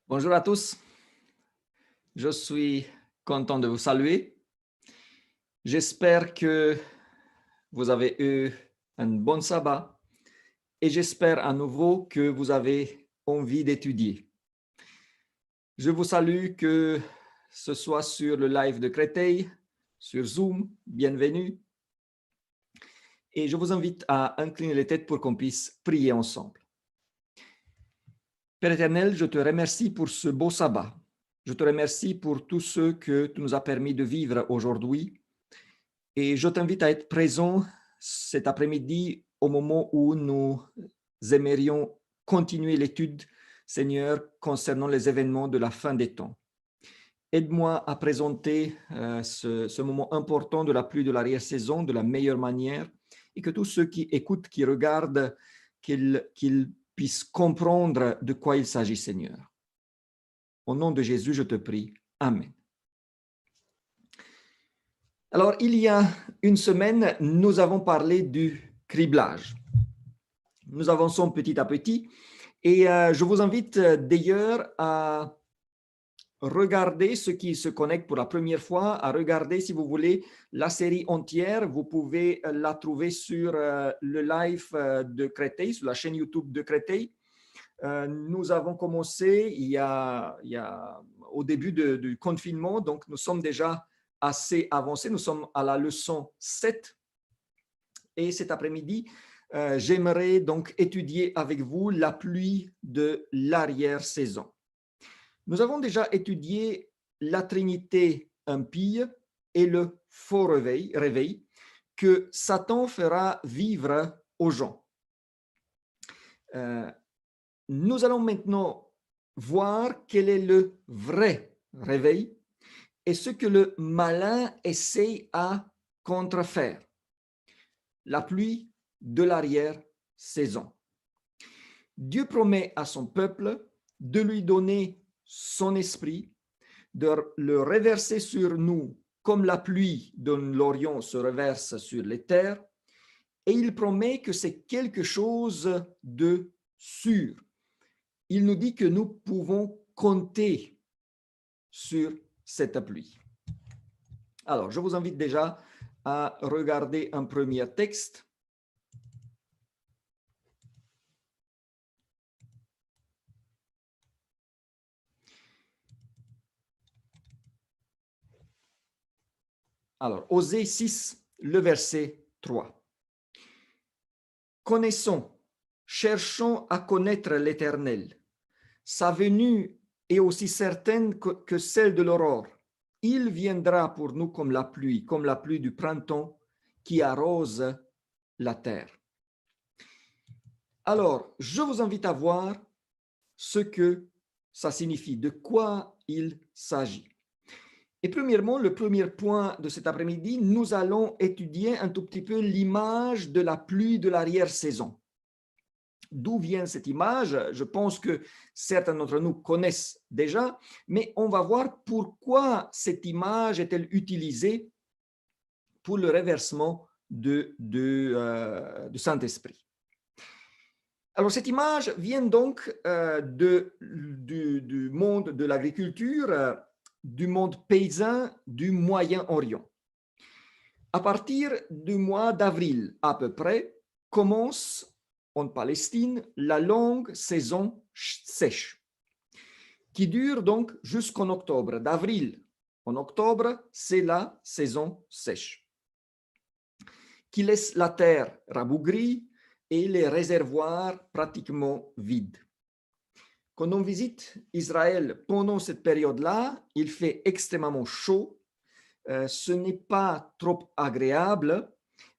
Bonjour à tous, je suis content de vous saluer. J'espère que vous avez eu un bon sabbat et j'espère à nouveau que vous avez envie d'étudier. Je vous salue que ce soit sur le live de Créteil, sur Zoom, bienvenue. Et je vous invite à incliner les têtes pour qu'on puisse prier ensemble. Père éternel, je te remercie pour ce beau sabbat. Je te remercie pour tout ce que tu nous as permis de vivre aujourd'hui. Et je t'invite à être présent cet après-midi au moment où nous aimerions continuer l'étude, Seigneur, concernant les événements de la fin des temps. Aide-moi à présenter ce moment important de la pluie de l'arrière-saison de la meilleure manière et que tous ceux qui écoutent, qui regardent, qu'ils puissent comprendre de quoi il s'agit, Seigneur. Au nom de Jésus, je te prie. Amen. Alors, il y a une semaine, nous avons parlé du criblage. Nous avançons petit à petit et je vous invite d'ailleurs à regarder ceux qui se connectent pour la première fois, à regarder si vous voulez la série entière. Vous pouvez la trouver sur le live de Créteil, sur la chaîne YouTube de Créteil. Nous avons commencé au début du confinement, donc nous sommes déjà assez avancés. Nous sommes à la leçon 7 et cet après-midi, j'aimerais donc étudier avec vous la pluie de l'arrière-saison. Nous avons déjà étudié la Trinité impie et le faux réveil que Satan fera vivre aux gens. Nous allons maintenant voir quel est le vrai réveil et ce que le malin essaie à contrefaire. La pluie de l'arrière-saison. Dieu promet à son peuple de lui donner son esprit, de le reverser sur nous comme la pluie de l'Orient se reverse sur les terres, et il promet que c'est quelque chose de sûr. Il nous dit que nous pouvons compter sur cette pluie. Alors, je vous invite déjà à regarder un premier texte. Alors, Osée 6, le verset 3. Connaissons, cherchons à connaître l'Éternel. Sa venue est aussi certaine que celle de l'aurore. Il viendra pour nous comme la pluie du printemps qui arrose la terre. Alors, je vous invite à voir ce que ça signifie, de quoi il s'agit. Et premièrement, le premier point de cet après-midi, nous allons étudier un tout petit peu l'image de la pluie de l'arrière-saison. D'où vient cette image? Je pense que certains d'entre nous connaissent déjà, mais on va voir pourquoi cette image est-elle utilisée pour le reversement du Saint-Esprit. Alors, cette image vient donc du monde de l'agriculture, du monde paysan du Moyen-Orient. À partir du mois d'avril à peu près, commence en Palestine la longue saison sèche, qui dure donc jusqu'en octobre. D'avril en octobre, c'est la saison sèche, qui laisse la terre rabougrie et les réservoirs pratiquement vides. Quand on visite Israël pendant cette période-là, il fait extrêmement chaud. Ce n'est pas trop agréable.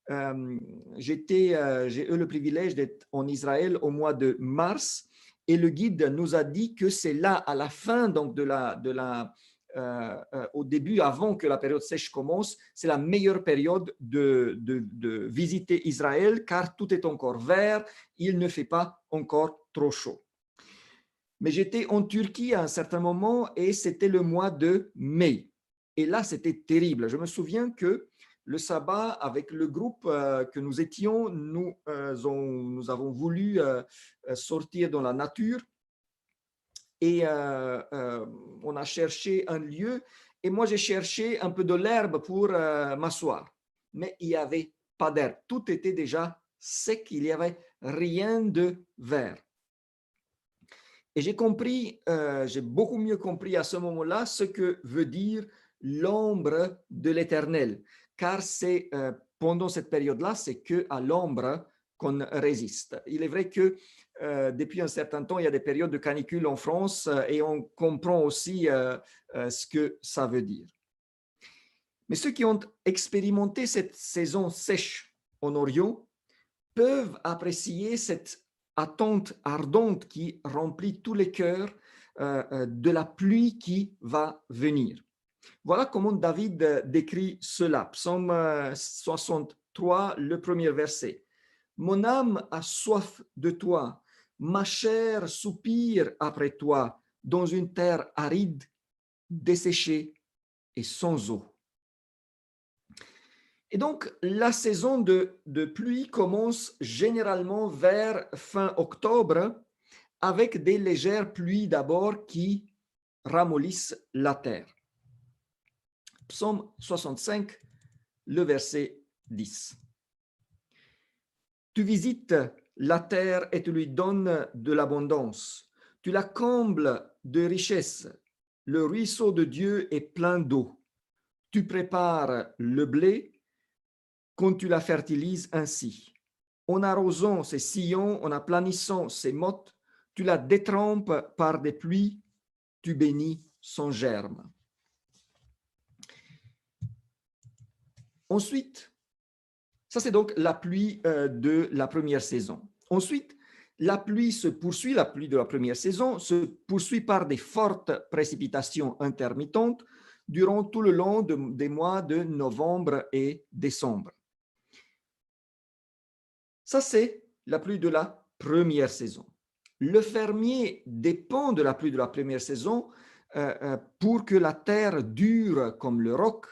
J'ai eu le privilège d'être en Israël au mois de mars et le guide nous a dit que c'est là, à la fin donc au début, avant que la période sèche commence, c'est la meilleure période de visiter Israël car tout est encore vert, il ne fait pas encore trop chaud. Mais j'étais en Turquie à un certain moment et c'était le mois de mai. Et là, c'était terrible. Je me souviens que le sabbat, avec le groupe que nous étions, nous avons voulu sortir dans la nature. et on a cherché un lieu. Et moi, j'ai cherché un peu de l'herbe pour m'asseoir. Mais il n'y avait pas d'herbe. Tout était déjà sec. Il n'y avait rien de vert. Et j'ai compris, j'ai beaucoup mieux compris à ce moment-là ce que veut dire l'ombre de l'Éternel. Car c'est pendant cette période-là, c'est qu'à l'ombre qu'on résiste. Il est vrai que depuis un certain temps, il y a des périodes de canicule en France et on comprend aussi ce que ça veut dire. Mais ceux qui ont expérimenté cette saison sèche en Orient peuvent apprécier cette attente ardente qui remplit tous les cœurs de la pluie qui va venir. Voilà comment David décrit cela. Psaume 63, le premier verset. Mon âme a soif de toi, ma chair soupire après toi dans une terre aride, desséchée et sans eau. Et donc, la saison de pluie commence généralement vers fin octobre avec des légères pluies d'abord qui ramollissent la terre. Psaume 65, le verset 10. Tu visites la terre et tu lui donnes de l'abondance. Tu la combles de richesses. Le ruisseau de Dieu est plein d'eau. Tu prépares le blé quand tu la fertilises ainsi. En arrosant ses sillons, en aplanissant ses mottes, tu la détrempes par des pluies, tu bénis son germe. Ensuite, ça c'est donc la pluie de la première saison. Ensuite, la pluie se poursuit, la pluie de la première saison se poursuit par des fortes précipitations intermittentes durant tout le long des mois de novembre et décembre. Ça, c'est la pluie de la première saison. Le fermier dépend de la pluie de la première saison pour que la terre dure comme le roc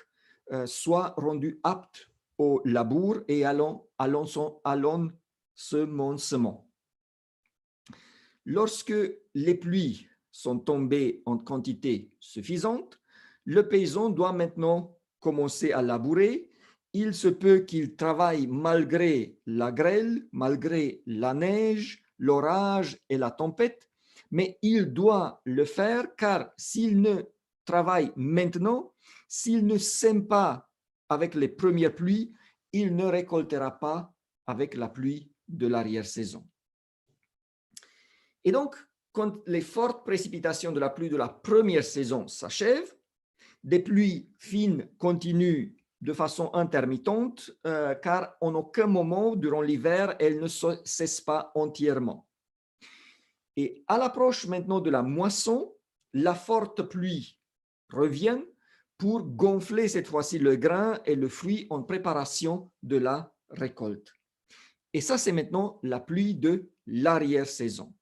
soit rendue apte au labour et à l'ensemencement. Lorsque les pluies sont tombées en quantité suffisante, le paysan doit maintenant commencer à labourer. Il se peut qu'il travaille malgré la grêle, malgré la neige, l'orage et la tempête, mais il doit le faire car s'il ne travaille maintenant, s'il ne sème pas avec les premières pluies, il ne récoltera pas avec la pluie de l'arrière-saison. Et donc, quand les fortes précipitations de la pluie de la première saison s'achèvent, des pluies fines continuent de façon intermittente, car en aucun moment durant l'hiver, elles ne cessent pas entièrement. Et à l'approche maintenant de la moisson, la forte pluie revient pour gonfler cette fois-ci le grain et le fruit en préparation de la récolte. Et ça, c'est maintenant la pluie de l'arrière-saison.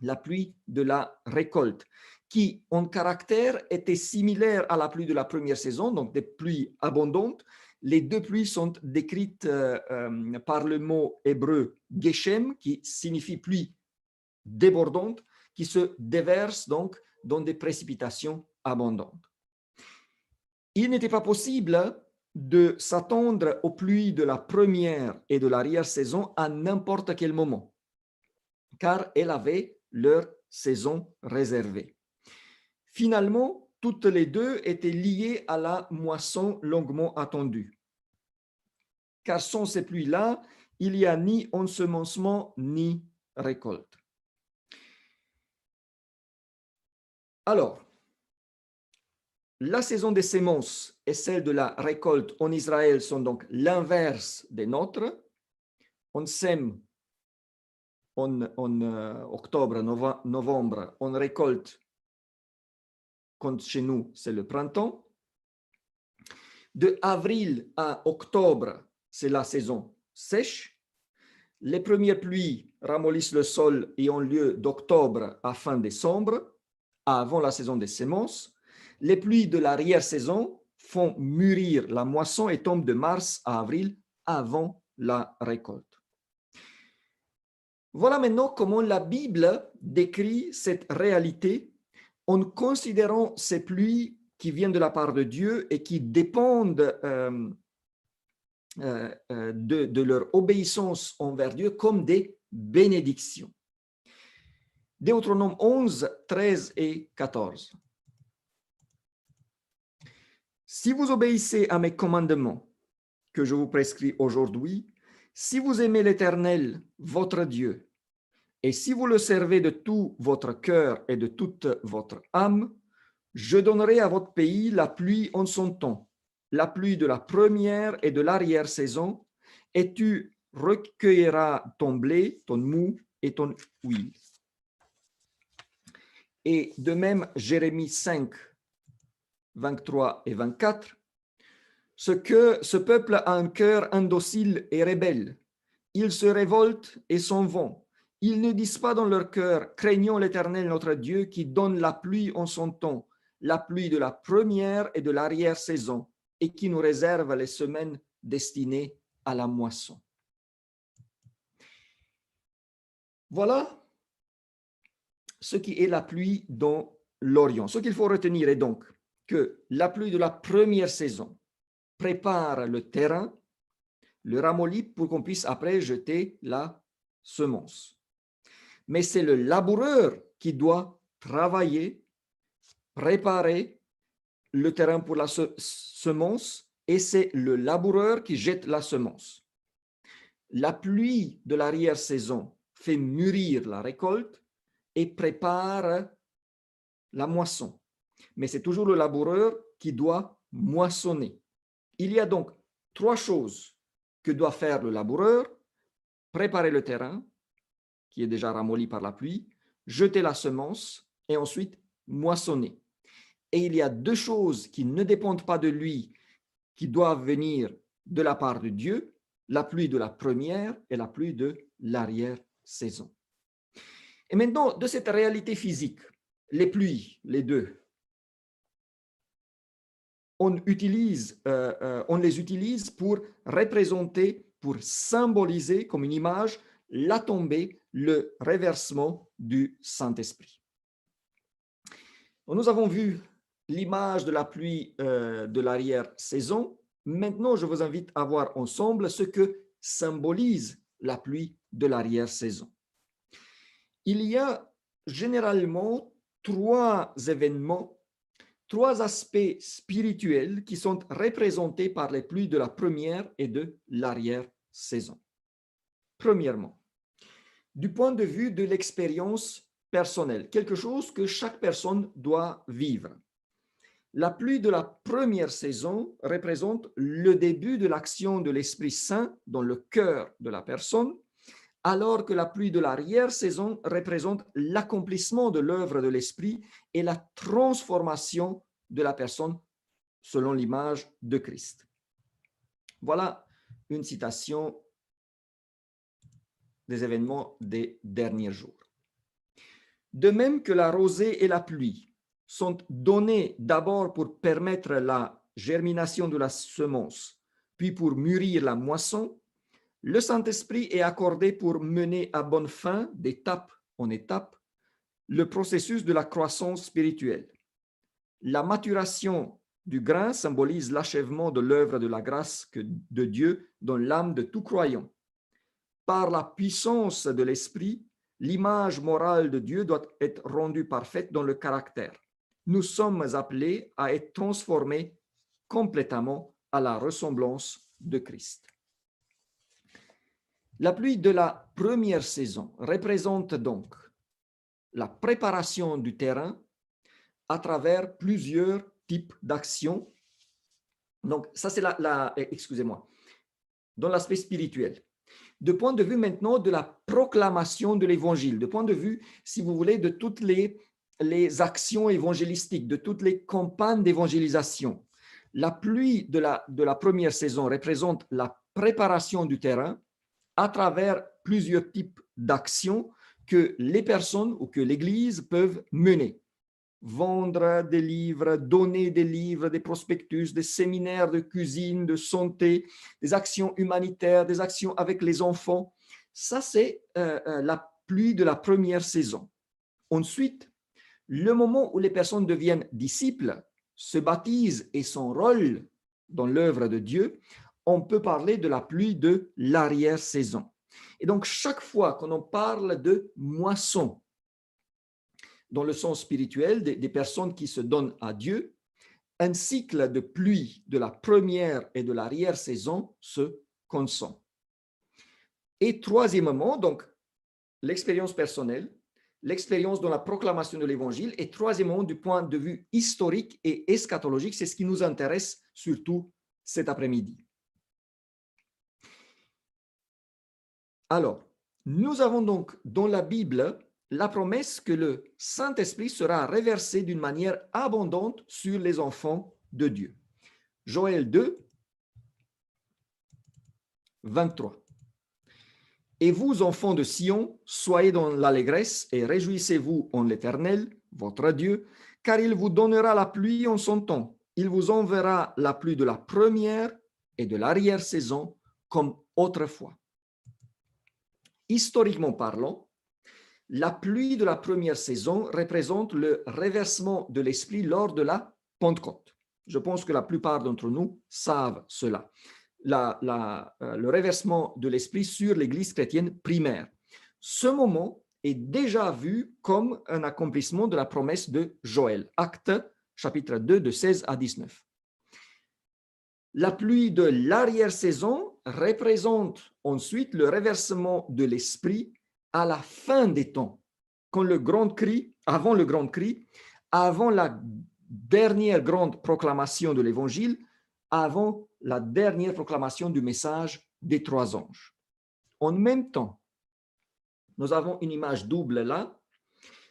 La pluie de la récolte, qui en caractère était similaire à la pluie de la première saison, donc des pluies abondantes. Les deux pluies sont décrites par le mot hébreu geshem, qui signifie pluie débordante, qui se déverse donc dans des précipitations abondantes. Il n'était pas possible de s'attendre aux pluies de la première et de l'arrière-saison à n'importe quel moment, car elles avaient leur saison réservée. Finalement, toutes les deux étaient liées à la moisson longuement attendue. Car sans ces pluies-là, il n'y a ni ensemencement ni récolte. Alors, la saison des semences et celle de la récolte en Israël sont donc l'inverse des nôtres. On sème en octobre, novembre, on récolte quand chez nous, c'est le printemps. De avril à octobre, c'est la saison sèche. Les premières pluies ramollissent le sol et ont lieu d'octobre à fin décembre, avant la saison des semences. Les pluies de l'arrière-saison font mûrir la moisson et tombent de mars à avril avant la récolte. Voilà maintenant comment la Bible décrit cette réalité en considérant ces pluies qui viennent de la part de Dieu et qui dépendent de leur obéissance envers Dieu comme des bénédictions. Deutéronome 11, 13 et 14. Si vous obéissez à mes commandements que je vous prescris aujourd'hui, si vous aimez l'Éternel, votre Dieu, et si vous le servez de tout votre cœur et de toute votre âme, je donnerai à votre pays la pluie en son temps, la pluie de la première et de l'arrière-saison, et tu recueilleras ton blé, ton mou et ton huile. Et de même, Jérémie 5, 23 et 24, ce peuple a un cœur indocile et rebelle. Ils se révoltent et s'en vont. Ils ne disent pas dans leur cœur, craignons l'Éternel notre Dieu qui donne la pluie en son temps, la pluie de la première et de l'arrière-saison, et qui nous réserve les semaines destinées à la moisson. Voilà ce qui est la pluie dans l'Orient. Ce qu'il faut retenir est donc que la pluie de la première saison prépare le terrain, le ramollit pour qu'on puisse après jeter la semence. Mais c'est le laboureur qui doit travailler, préparer le terrain pour la semence, et c'est le laboureur qui jette la semence. La pluie de l'arrière-saison fait mûrir la récolte et prépare la moisson. Mais c'est toujours le laboureur qui doit moissonner. Il y a donc 3 choses que doit faire le laboureur: préparer le terrain, qui est déjà ramolli par la pluie, jeter la semence et ensuite moissonner. Et il y a 2 choses qui ne dépendent pas de lui, qui doivent venir de la part de Dieu: la pluie de la première et la pluie de l'arrière-saison. Et maintenant, de cette réalité physique, les pluies, les deux, on les utilise pour représenter, pour symboliser comme une image, la tombée, le reversement du Saint-Esprit. Nous avons vu l'image de la pluie de l'arrière-saison. Maintenant, je vous invite à voir ensemble ce que symbolise la pluie de l'arrière-saison. Il y a généralement 3 événements, 3 aspects spirituels qui sont représentés par les pluies de la première et de l'arrière-saison. Premièrement, du point de vue de l'expérience personnelle, quelque chose que chaque personne doit vivre. La pluie de la première saison représente le début de l'action de l'Esprit Saint dans le cœur de la personne, alors que la pluie de l'arrière-saison représente l'accomplissement de l'œuvre de l'Esprit et la transformation de la personne selon l'image de Christ. Voilà une citation des événements des derniers jours. De même que la rosée et la pluie sont données d'abord pour permettre la germination de la semence, puis pour mûrir la moisson, le Saint-Esprit est accordé pour mener à bonne fin, d'étape en étape, le processus de la croissance spirituelle. La maturation du grain symbolise l'achèvement de l'œuvre de la grâce de Dieu dans l'âme de tout croyant. Par la puissance de l'Esprit, l'image morale de Dieu doit être rendue parfaite dans le caractère. Nous sommes appelés à être transformés complètement à la ressemblance de Christ. La pluie de la première saison représente donc la préparation du terrain à travers plusieurs types d'actions. Donc, ça c'est excusez-moi, dans l'aspect spirituel. De point de vue maintenant de la proclamation de l'évangile, de point de vue, si vous voulez, de toutes les actions évangélistiques, de toutes les campagnes d'évangélisation. La pluie de la première saison représente la préparation du terrain à travers plusieurs types d'actions que les personnes ou que l'Église peuvent mener. Vendre des livres, donner des livres, des prospectus, des séminaires de cuisine, de santé, des actions humanitaires, des actions avec les enfants. Ça, c'est la pluie de la première saison. Ensuite, le moment où les personnes deviennent disciples, se baptisent et sont rôle dans l'œuvre de Dieu, on peut parler de la pluie de l'arrière-saison. Et donc, chaque fois qu'on parle de moisson, dans le sens spirituel, des personnes qui se donnent à Dieu, un cycle de pluie de la première et de l'arrière-saison se consent. Et troisièmement, donc, l'expérience personnelle, l'expérience dans la proclamation de l'Évangile, et troisièmement, du point de vue historique et eschatologique, c'est ce qui nous intéresse surtout cet après-midi. Alors, nous avons donc dans la Bible la promesse que le Saint-Esprit sera reversé d'une manière abondante sur les enfants de Dieu. Joël 2, 23. Et vous, enfants de Sion, soyez dans l'allégresse et réjouissez-vous en l'Éternel, votre Dieu, car il vous donnera la pluie en son temps. Il vous enverra la pluie de la première et de l'arrière-saison comme autrefois. Historiquement parlant, la pluie de la première saison représente le reversement de l'Esprit lors de la Pentecôte. Je pense que la plupart d'entre nous savent cela. Le reversement de l'Esprit sur l'Église chrétienne primaire. Ce moment est déjà vu comme un accomplissement de la promesse de Joël. Actes, chapitre 2, de 16 à 19. La pluie de l'arrière-saison représente ensuite le reversement de l'Esprit à la fin des temps, quand le grand cri, avant le grand cri, avant la dernière grande proclamation de l'Évangile, avant la dernière proclamation du message des trois anges. En même temps, nous avons une image double là.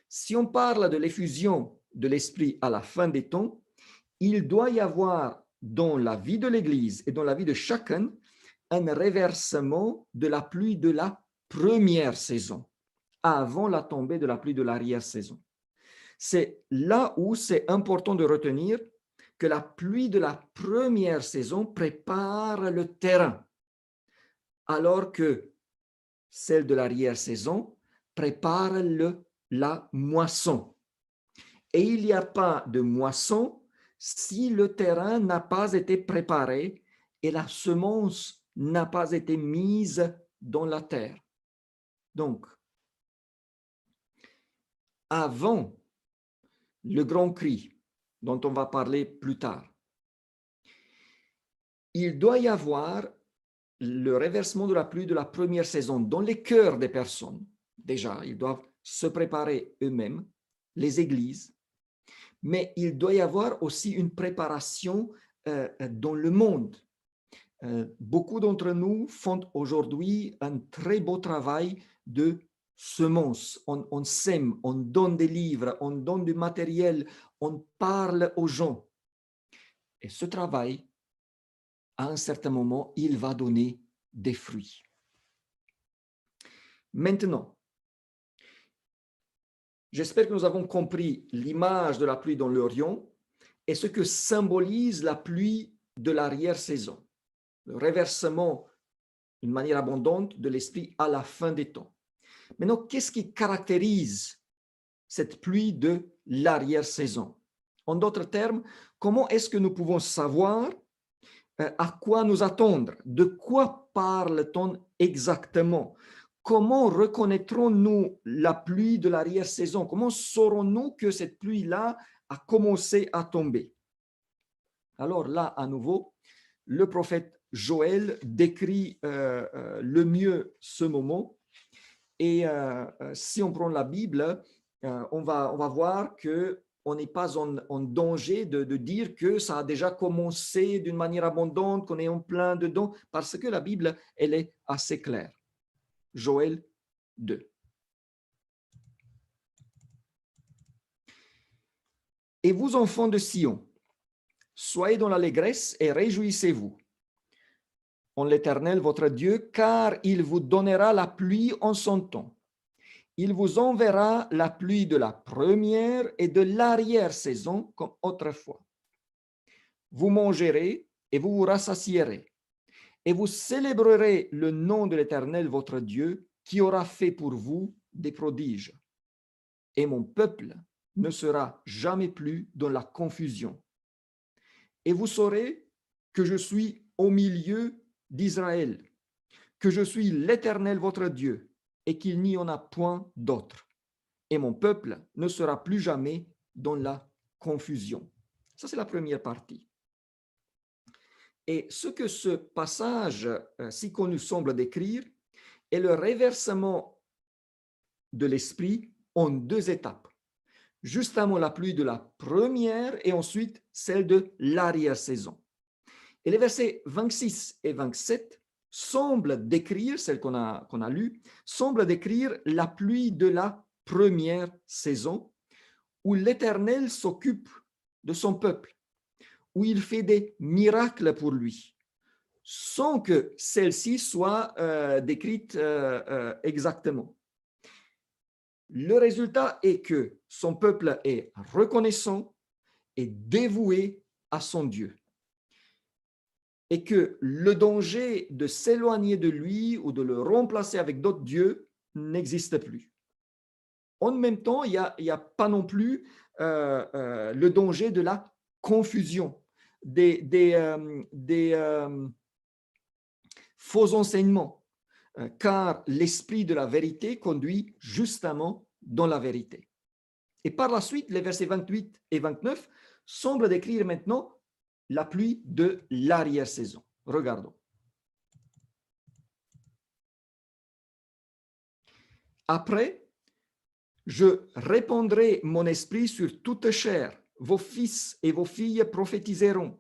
Si on parle de l'effusion de l'Esprit à la fin des temps, il doit y avoir dans la vie de l'Église et dans la vie de chacun un reversement de la pluie de la première saison, avant la tombée de la pluie de l'arrière-saison. C'est là où c'est important de retenir que la pluie de la première saison prépare le terrain, alors que celle de l'arrière-saison prépare la moisson. Et il n'y a pas de moisson si le terrain n'a pas été préparé et la semence n'a pas été mise dans la terre. Donc, avant le grand cri, dont on va parler plus tard, il doit y avoir le reversement de la pluie de la première saison dans les cœurs des personnes. Déjà, ils doivent se préparer eux-mêmes, les églises, mais il doit y avoir aussi une préparation dans le monde. Beaucoup d'entre nous font aujourd'hui un très beau travail de semences. On sème, on donne des livres, on donne du matériel, on parle aux gens. Et ce travail, à un certain moment, il va donner des fruits. Maintenant, j'espère que nous avons compris l'image de la pluie dans l'Orient et ce que symbolise la pluie de l'arrière-saison, le reversement d'une manière abondante de l'Esprit à la fin des temps. Maintenant, qu'est-ce qui caractérise cette pluie de l'arrière-saison? En d'autres termes, comment est-ce que nous pouvons savoir à quoi nous attendre? De quoi parle-t-on exactement? Comment reconnaîtrons-nous la pluie de l'arrière-saison? Comment saurons-nous que cette pluie-là a commencé à tomber? Alors là, à nouveau, le prophète Joël décrit le mieux ce moment. Et si on prend la Bible, on va voir que on n'est pas en danger de dire que ça a déjà commencé d'une manière abondante, qu'on est en plein dedans, parce que la Bible, elle est assez claire. Joël 2. Et vous, enfants de Sion, soyez dans l'allégresse et réjouissez-vous en l'Éternel, votre Dieu, car il vous donnera la pluie en son temps. Il vous enverra la pluie de la première et de l'arrière-saison comme autrefois. Vous mangerez et vous vous rassasierez, et vous célébrerez le nom de l'Éternel, votre Dieu, qui aura fait pour vous des prodiges. Et mon peuple ne sera jamais plus dans la confusion. Et vous saurez que je suis au milieu d'Israël, que je suis l'Éternel votre Dieu, et qu'il n'y en a point d'autre. Et mon peuple ne sera plus jamais dans la confusion. Ça, c'est la première partie. Et ce que ce passage si connu semble décrire est le réversement de l'esprit en deux étapes. Juste avant la pluie de la première et ensuite celle de l'arrière-saison. Et les versets 26 et 27 semblent décrire, celle qu'on a lue, semblent décrire la pluie de la première saison où l'Éternel s'occupe de son peuple, où il fait des miracles pour lui, sans que celle-ci soit décrite exactement. Le résultat est que son peuple est reconnaissant et dévoué à son Dieu. Et que le danger de s'éloigner de lui ou de le remplacer avec d'autres dieux n'existe plus. En même temps, il n'y a pas non plus le danger de la confusion, des faux enseignements, car l'esprit de la vérité conduit justement dans la vérité. Et par la suite, les versets 28 et 29 semblent décrire maintenant la pluie de l'arrière-saison. Regardons. Après, je répandrai mon esprit sur toute chair. Vos fils et vos filles prophétiseront.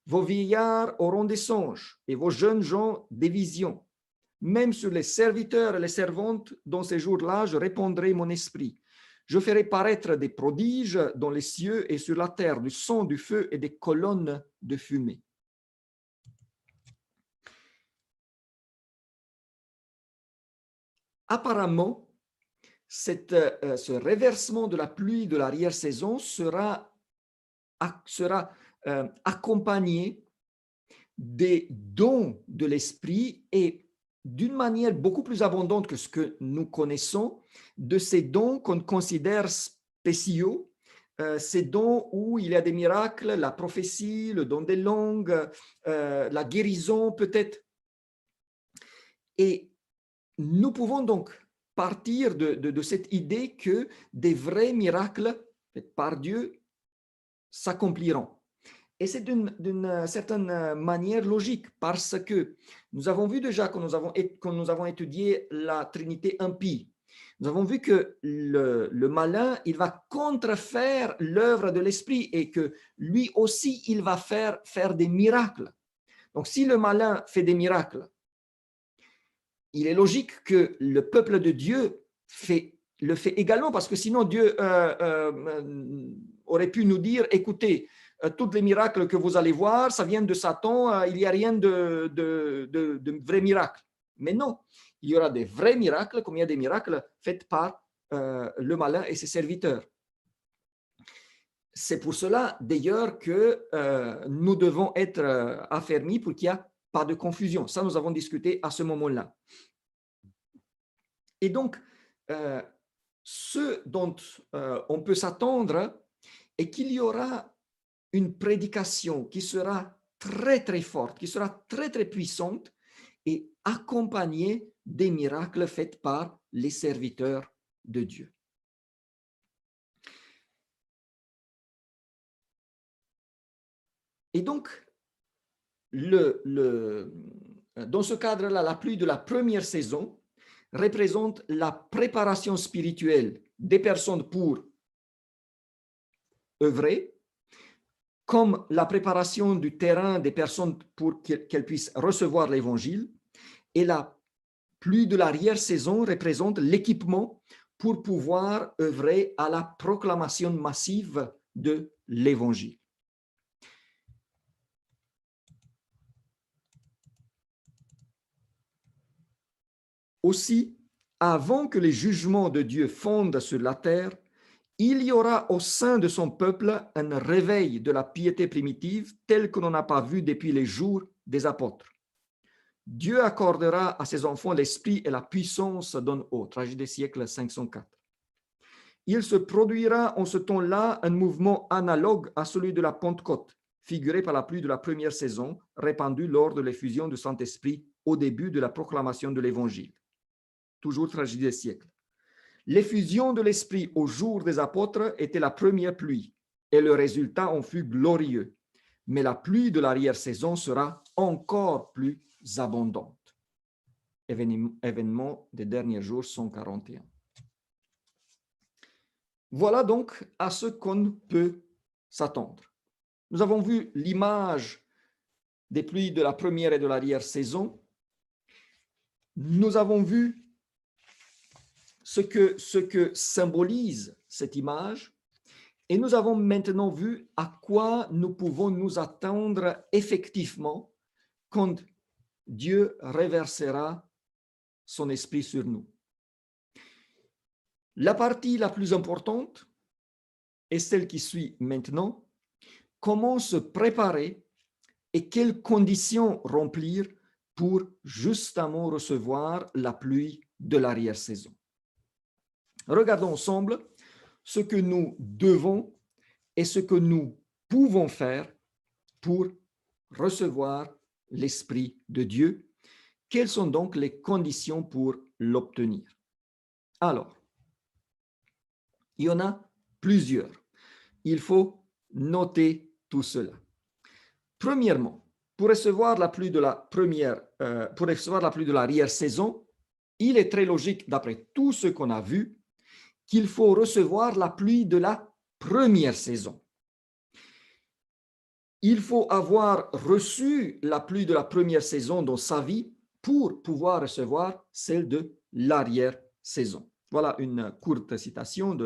Vos vieillards auront des songes et vos jeunes gens des visions. Même sur les serviteurs et les servantes, dans ces jours-là, je répandrai mon esprit. Je ferai paraître des prodiges dans les cieux et sur la terre, du sang, du feu et des colonnes de fumée. Apparemment, ce réversement de la pluie de l'arrière-saison sera accompagné des dons de l'esprit et d'une manière beaucoup plus abondante que ce que nous connaissons, de ces dons qu'on considère spéciaux, ces dons où il y a des miracles, la prophétie, le don des langues, la guérison peut-être. Et nous pouvons donc partir de cette idée que des vrais miracles faits par Dieu s'accompliront. Et c'est d'une certaine manière logique parce que nous avons vu déjà quand nous avons étudié la Trinité impie, nous avons vu que le malin, il va contrefaire l'œuvre de l'Esprit et que lui aussi, il va faire des miracles. Donc, si le malin fait des miracles, il est logique que le peuple de Dieu le fait également parce que sinon Dieu aurait pu nous dire, écoutez, tous les miracles que vous allez voir, ça vient de Satan, il n'y a rien de vrais miracles. Mais non, il y aura des vrais miracles comme il y a des miracles faits par le malin et ses serviteurs. C'est pour cela, d'ailleurs, que nous devons être affermis pour qu'il n'y ait pas de confusion. Ça, nous avons discuté à ce moment-là. Et donc, ce dont on peut s'attendre est qu'il y aura une prédication qui sera très, très forte, qui sera très, très puissante et accompagnée des miracles faits par les serviteurs de Dieu. Et donc, dans ce cadre-là, la pluie de la première saison représente la préparation spirituelle des personnes pour œuvrer, comme la préparation du terrain des personnes pour qu'elles puissent recevoir l'évangile, et la pluie de l'arrière-saison représente l'équipement pour pouvoir œuvrer à la proclamation massive de l'évangile. Aussi, avant que les jugements de Dieu fondent sur la terre, il y aura au sein de son peuple un réveil de la piété primitive tel que l'on n'a pas vu depuis les jours des apôtres. Dieu accordera à ses enfants l'esprit et la puissance d'un haut. Tragédie des siècles 504. Il se produira en ce temps-là un mouvement analogue à celui de la Pentecôte, figuré par la pluie de la première saison, répandue lors de l'effusion du Saint-Esprit au début de la proclamation de l'Évangile. Toujours tragédie des siècles. L'effusion de l'Esprit au jour des apôtres était la première pluie, et le résultat en fut glorieux. Mais la pluie de l'arrière-saison sera encore plus abondante. Événement des derniers jours 141. Voilà donc à ce qu'on peut s'attendre. Nous avons vu l'image des pluies de la première et de l'arrière-saison. Nous avons vu ce que symbolise cette image et nous avons maintenant vu à quoi nous pouvons nous attendre effectivement quand Dieu reversera son esprit sur nous. La partie la plus importante est celle qui suit maintenant. Comment se préparer et quelles conditions remplir pour justement recevoir la pluie de l'arrière-saison. Regardons ensemble ce que nous devons et ce que nous pouvons faire pour recevoir l'Esprit de Dieu. Quelles sont donc les conditions pour l'obtenir? Alors, il y en a plusieurs. Il faut noter tout cela. Premièrement, pour recevoir la pluie de l'arrière-saison, il est très logique, d'après tout ce qu'on a vu, qu'il faut recevoir la pluie de la première saison. Il faut avoir reçu la pluie de la première saison dans sa vie pour pouvoir recevoir celle de l'arrière-saison. Voilà une courte citation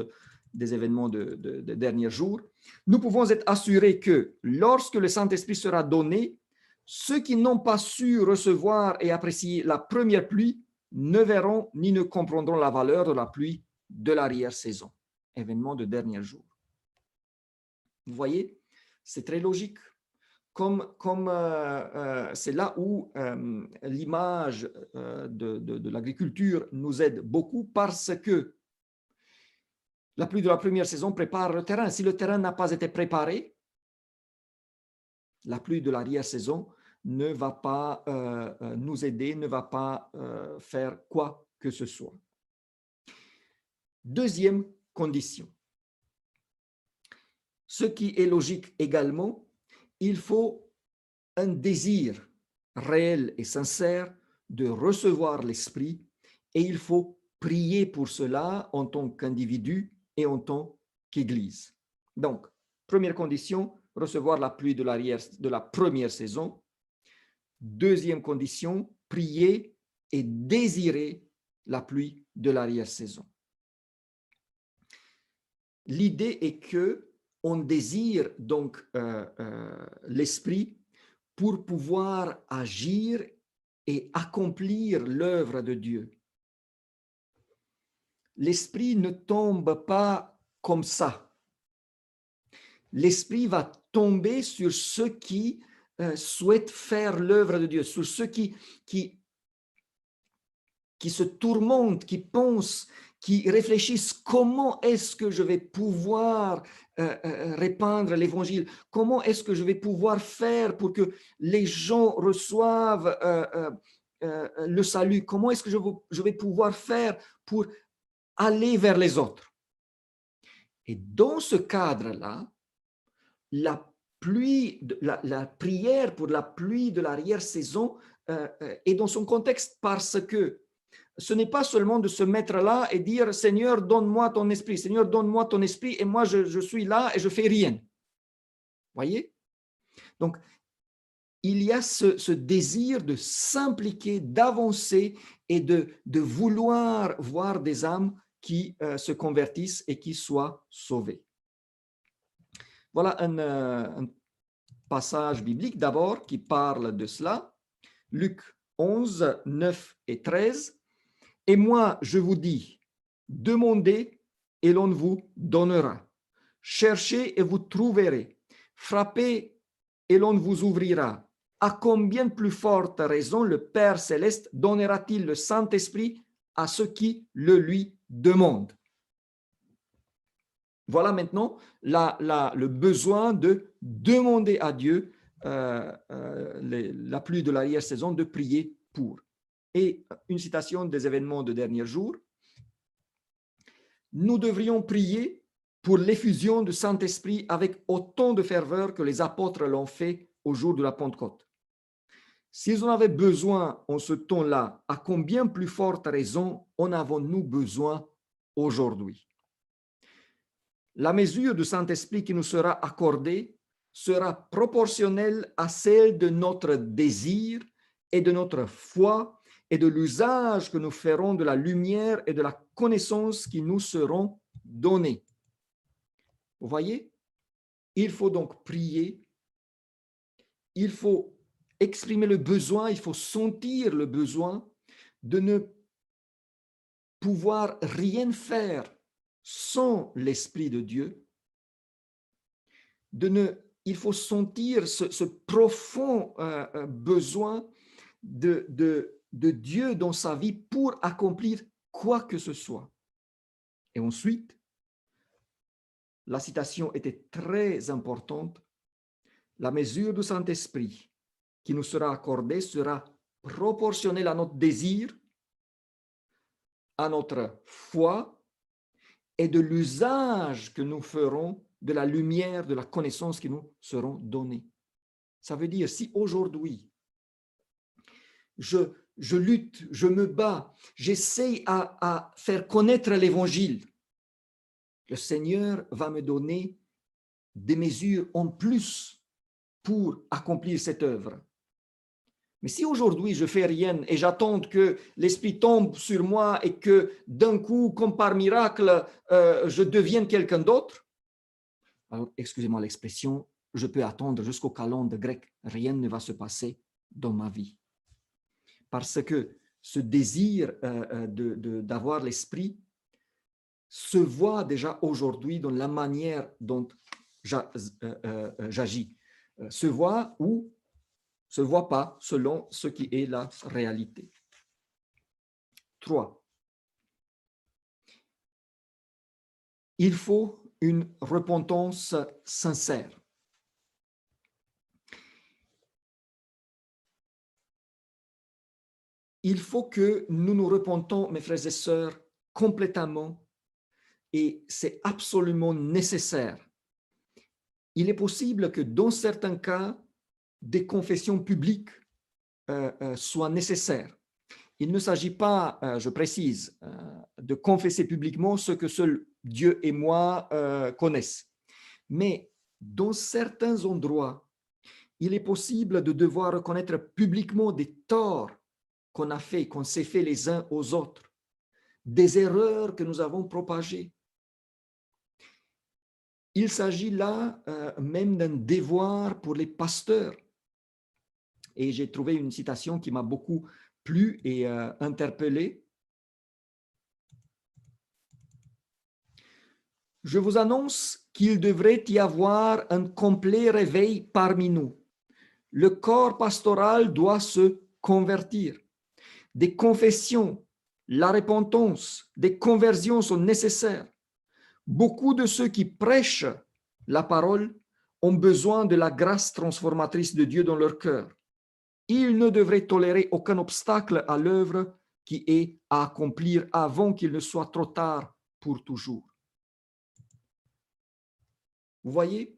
des événements des derniers jours. Nous pouvons être assurés que lorsque le Saint-Esprit sera donné, ceux qui n'ont pas su recevoir et apprécier la première pluie ne verront ni ne comprendront la valeur de la pluie de l'arrière-saison. Événement de derniers jours. Vous voyez, c'est très logique. C'est là où l'image de l'agriculture nous aide beaucoup parce que la pluie de la première saison prépare le terrain. Si le terrain n'a pas été préparé, la pluie de l'arrière-saison ne va pas nous aider, ne va pas faire quoi que ce soit. Deuxième condition. Ce qui est logique également, il faut un désir réel et sincère de recevoir l'Esprit et il faut prier pour cela en tant qu'individu et en tant qu'Église. Donc, première condition, recevoir la pluie de la première saison. Deuxième condition, prier et désirer la pluie de l'arrière-saison. L'idée est que on désire donc l'Esprit pour pouvoir agir et accomplir l'œuvre de Dieu. L'Esprit ne tombe pas comme ça. L'Esprit va tomber sur ceux qui souhaitent faire l'œuvre de Dieu, sur ceux qui se tourmentent, qui pensent, qui réfléchissent comment est-ce que je vais pouvoir répandre l'évangile, comment est-ce que je vais pouvoir faire pour que les gens reçoivent le salut, comment est-ce que je vais pouvoir faire pour aller vers les autres. Et dans ce cadre-là, la prière pour la pluie de l'arrière-saison est dans son contexte parce que ce n'est pas seulement de se mettre là et dire « Seigneur, donne-moi ton esprit, Seigneur, donne-moi ton esprit et moi je suis là et je fais rien. » Voyez? Donc, il y a ce désir de s'impliquer, d'avancer et de vouloir voir des âmes qui se convertissent et qui soient sauvées. Voilà un passage biblique d'abord qui parle de cela. Luc 11, 9 et 13. « Et moi, je vous dis, demandez et l'on vous donnera. Cherchez et vous trouverez. Frappez et l'on vous ouvrira. à combien plus forte raison le Père céleste donnera-t-il le Saint-Esprit à ceux qui le lui demandent? Voilà maintenant le besoin de demander à Dieu la pluie de l'arrière-saison, de prier pour. Et une citation des événements de derniers jours. Nous devrions prier pour l'effusion du Saint-Esprit avec autant de ferveur que les apôtres l'ont fait au jour de la Pentecôte. S'ils en avaient besoin en ce temps-là, à combien plus forte raison en avons-nous besoin aujourd'hui? La mesure du Saint-Esprit qui nous sera accordée sera proportionnelle à celle de notre désir et de notre foi et de l'usage que nous ferons de la lumière et de la connaissance qui nous seront données. Vous voyez? Il faut donc prier, il faut exprimer le besoin, il faut sentir le besoin de ne pouvoir rien faire sans l'Esprit de Dieu, il faut sentir ce profond besoin de Dieu dans sa vie pour accomplir quoi que ce soit. Et ensuite, la citation était très importante. La mesure du Saint-Esprit qui nous sera accordée sera proportionnelle à notre désir, à notre foi et de l'usage que nous ferons de la lumière, de la connaissance qui nous seront données. Ça veut dire, si aujourd'hui, je lutte, je me bats, j'essaie à faire connaître l'Évangile, le Seigneur va me donner des mesures en plus pour accomplir cette œuvre. Mais si aujourd'hui je fais rien et j'attends que l'Esprit tombe sur moi et que d'un coup, comme par miracle, je devienne quelqu'un d'autre, alors excusez-moi l'expression, je peux attendre jusqu'au calende grec, rien ne va se passer dans ma vie. Parce que ce désir d'avoir l'Esprit se voit déjà aujourd'hui dans la manière dont j'agis, se voit ou se voit pas selon ce qui est la réalité. 3. Il faut une repentance sincère. Il faut que nous nous repentons, mes frères et sœurs, complètement, et c'est absolument nécessaire. Il est possible que dans certains cas, des confessions publiques soient nécessaires. Il ne s'agit pas, je précise, de confesser publiquement ce que seul Dieu et moi connaissent. Mais dans certains endroits, il est possible de devoir reconnaître publiquement des torts qu'on a fait, qu'on s'est fait les uns aux autres, des erreurs que nous avons propagées. Il s'agit là même d'un devoir pour les pasteurs. Et j'ai trouvé une citation qui m'a beaucoup plu et interpellé. Je vous annonce qu'il devrait y avoir un complet réveil parmi nous. Le corps pastoral doit se convertir. Des confessions, la repentance, des conversions sont nécessaires. Beaucoup de ceux qui prêchent la parole ont besoin de la grâce transformatrice de Dieu dans leur cœur. Ils ne devraient tolérer aucun obstacle à l'œuvre qui est à accomplir avant qu'il ne soit trop tard pour toujours. Vous voyez,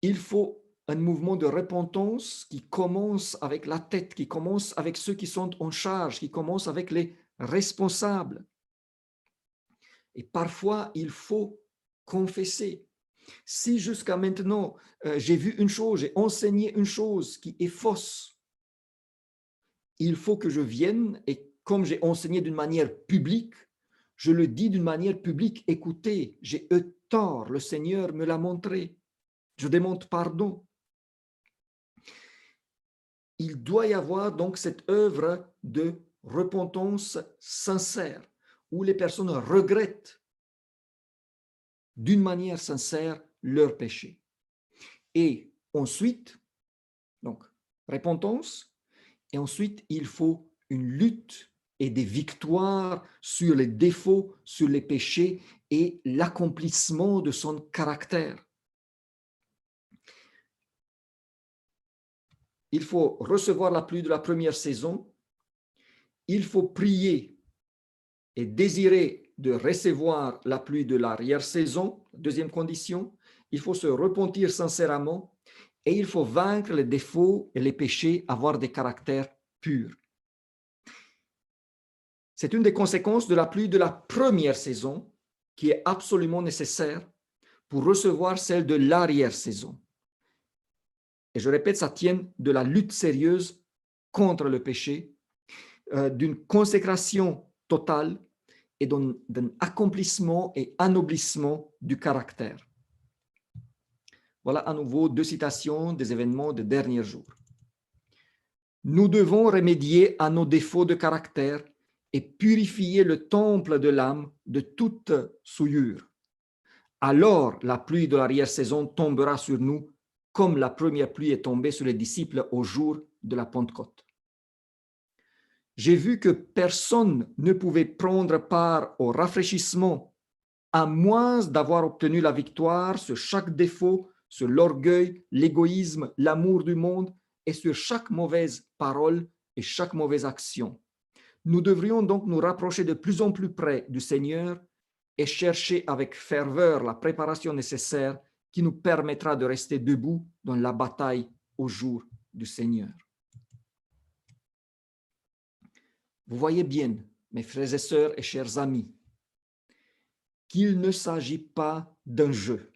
il faut un mouvement de repentance qui commence avec la tête, qui commence avec ceux qui sont en charge, qui commence avec les responsables. Et parfois, il faut confesser. Si jusqu'à maintenant, j'ai vu une chose, j'ai enseigné une chose qui est fausse, il faut que je vienne et comme j'ai enseigné d'une manière publique, je le dis d'une manière publique, écoutez, j'ai eu tort, le Seigneur me l'a montré, je demande pardon. Il doit y avoir donc cette œuvre de repentance sincère où les personnes regrettent d'une manière sincère leur péché. Et ensuite, donc, repentance, et ensuite il faut une lutte et des victoires sur les défauts, sur les péchés et l'accomplissement de son caractère. Il faut recevoir la pluie de la première saison, il faut prier et désirer de recevoir la pluie de l'arrière-saison, deuxième condition, il faut se repentir sincèrement et il faut vaincre les défauts et les péchés, avoir des caractères purs. C'est une des conséquences de la pluie de la première saison qui est absolument nécessaire pour recevoir celle de l'arrière-saison. Et je répète, ça tient de la lutte sérieuse contre le péché, d'une consécration totale et d'un accomplissement et anoblissement du caractère. Voilà à nouveau deux citations des événements des derniers jours. Nous devons remédier à nos défauts de caractère et purifier le temple de l'âme de toute souillure. Alors la pluie de l'arrière-saison tombera sur nous comme la première pluie est tombée sur les disciples au jour de la Pentecôte. J'ai vu que personne ne pouvait prendre part au rafraîchissement à moins d'avoir obtenu la victoire sur chaque défaut, sur l'orgueil, l'égoïsme, l'amour du monde et sur chaque mauvaise parole et chaque mauvaise action. Nous devrions donc nous rapprocher de plus en plus près du Seigneur et chercher avec ferveur la préparation nécessaire qui nous permettra de rester debout dans la bataille au jour du Seigneur. Vous voyez bien, mes frères et sœurs et chers amis, qu'il ne s'agit pas d'un jeu.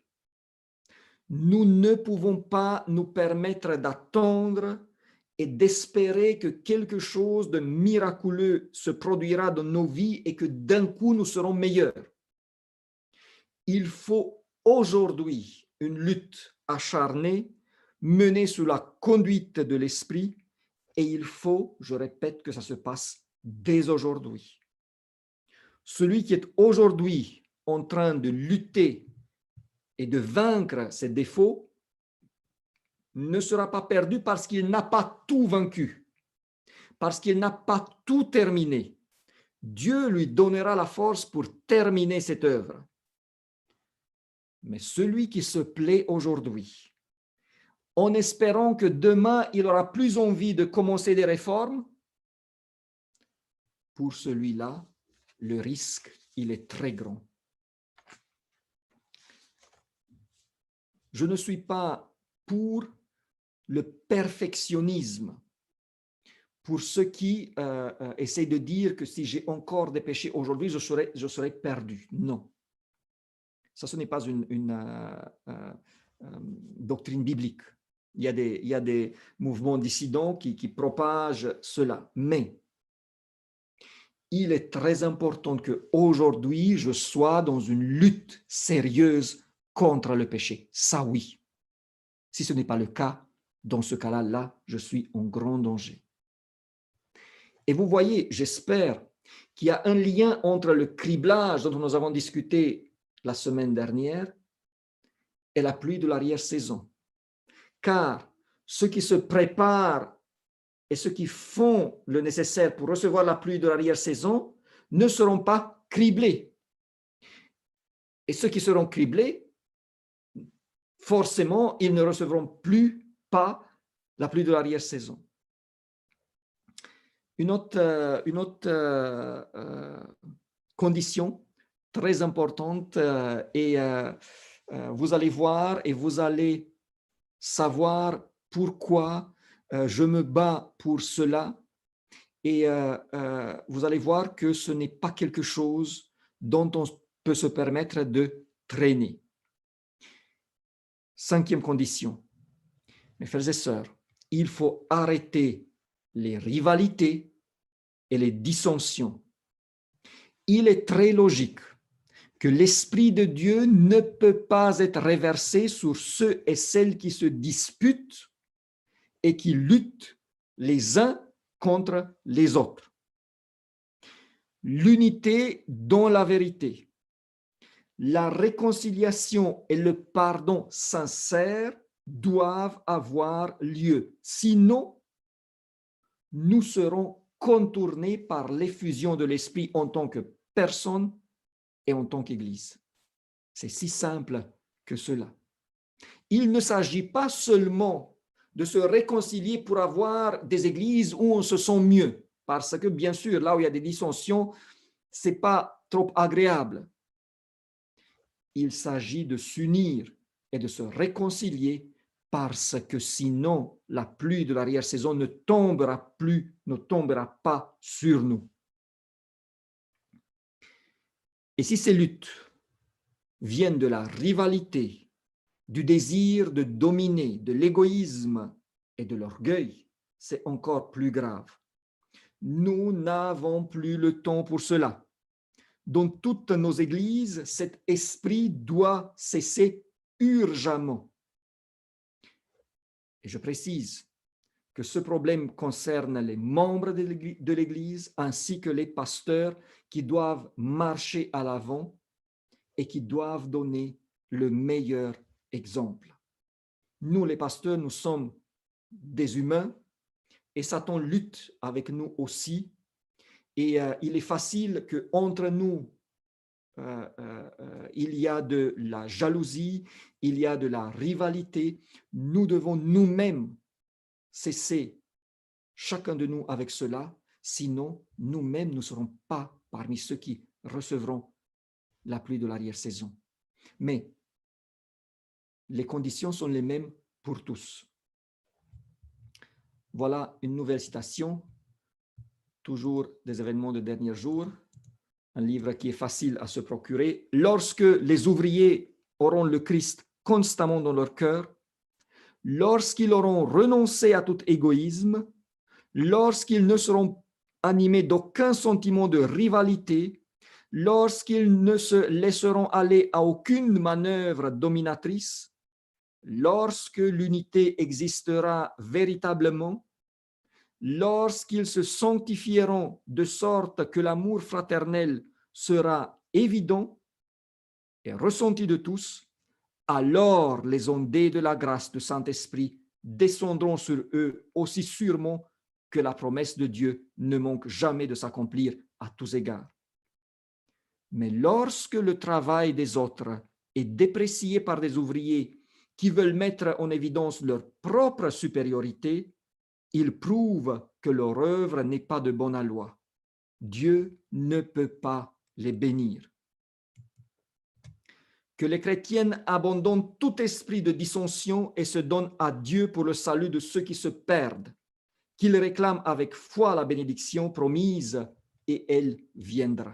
Nous ne pouvons pas nous permettre d'attendre et d'espérer que quelque chose de miraculeux se produira dans nos vies et que d'un coup nous serons meilleurs. Il faut aujourd'hui une lutte acharnée menée sous la conduite de l'Esprit et il faut, je répète, que ça se passe dès aujourd'hui. Celui qui est aujourd'hui en train de lutter et de vaincre ses défauts ne sera pas perdu parce qu'il n'a pas tout vaincu, parce qu'il n'a pas tout terminé. Dieu lui donnera la force pour terminer cette œuvre. Mais celui qui se plaît aujourd'hui, en espérant que demain il aura plus envie de commencer des réformes, pour celui-là, le risque, il est très grand. Je ne suis pas pour le perfectionnisme, pour ceux qui essayent de dire que si j'ai encore des péchés aujourd'hui, je serai perdu. Non. Ça, ce n'est pas une doctrine biblique. Il y a des mouvements dissidents qui propagent cela. Mais il est très important qu'aujourd'hui, je sois dans une lutte sérieuse contre le péché. Ça, oui. Si ce n'est pas le cas, dans ce cas-là, là, je suis en grand danger. Et vous voyez, j'espère qu'il y a un lien entre le criblage dont nous avons discuté la semaine dernière et la pluie de l'arrière-saison. Car ceux qui se préparent et ceux qui font le nécessaire pour recevoir la pluie de l'arrière-saison ne seront pas criblés. Et ceux qui seront criblés, forcément, ils ne recevront plus pas la pluie de l'arrière-saison. Une autre condition très importante et vous allez voir et vous allez savoir pourquoi je me bats pour cela et vous allez voir que ce n'est pas quelque chose dont on peut se permettre de traîner. Cinquième condition, mes frères et sœurs, il faut arrêter les rivalités et les dissensions. Il est très logique que l'Esprit de Dieu ne peut pas être reversé sur ceux et celles qui se disputent et qui luttent les uns contre les autres. L'unité dans la vérité, la réconciliation et le pardon sincère doivent avoir lieu. Sinon, nous serons contournés par l'effusion de l'Esprit en tant que personne et en tant qu'Église. C'est si simple que cela. Il ne s'agit pas seulement de se réconcilier pour avoir des églises où on se sent mieux, parce que bien sûr, là où il y a des dissensions, ce n'est pas trop agréable. Il s'agit de s'unir et de se réconcilier parce que sinon, la pluie de l'arrière-saison ne tombera pas sur nous. Et si ces luttes viennent de la rivalité, du désir de dominer, de l'égoïsme et de l'orgueil, c'est encore plus grave. Nous n'avons plus le temps pour cela. Dans toutes nos églises, cet esprit doit cesser urgemment. Et je précise que ce problème concerne les membres de l'Église ainsi que les pasteurs qui doivent marcher à l'avant et qui doivent donner le meilleur exemple. Nous, les pasteurs, nous sommes des humains et Satan lutte avec nous aussi. Et il est facile qu'entre nous, il y a de la jalousie, il y a de la rivalité. Nous devons nous-mêmes cesser, chacun de nous, avec cela. Sinon, nous-mêmes ne serons pas parmi ceux qui recevront la pluie de l'arrière-saison. Mais les conditions sont les mêmes pour tous. Voilà une nouvelle citation, toujours des événements de derniers jours, un livre qui est facile à se procurer. Lorsque les ouvriers auront le Christ constamment dans leur cœur, lorsqu'ils auront renoncé à tout égoïsme, lorsqu'ils ne seront animés d'aucun sentiment de rivalité, lorsqu'ils ne se laisseront aller à aucune manœuvre dominatrice, lorsque l'unité existera véritablement, lorsqu'ils se sanctifieront de sorte que l'amour fraternel sera évident et ressenti de tous, alors les ondées de la grâce du Saint-Esprit descendront sur eux aussi sûrement que la promesse de Dieu ne manque jamais de s'accomplir à tous égards. Mais lorsque le travail des autres est déprécié par des ouvriers qui veulent mettre en évidence leur propre supériorité, ils prouvent que leur œuvre n'est pas de bonne aloi. Dieu ne peut pas les bénir. Que les chrétiennes abandonnent tout esprit de dissension et se donnent à Dieu pour le salut de ceux qui se perdent, qu'ils réclament avec foi la bénédiction promise et elle viendra.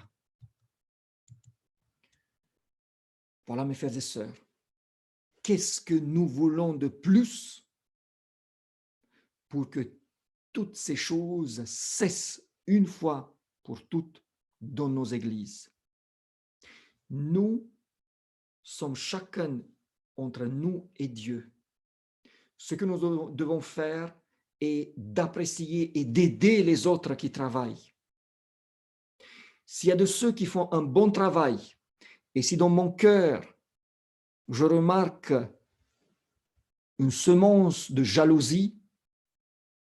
Voilà, mes frères et sœurs, qu'est-ce que nous voulons de plus pour que toutes ces choses cessent une fois pour toutes dans nos églises? Nous sommes chacun entre nous et Dieu. Ce que nous devons faire est d'apprécier et d'aider les autres qui travaillent. S'il y a de ceux qui font un bon travail, et si dans mon cœur, je remarque une semence de jalousie,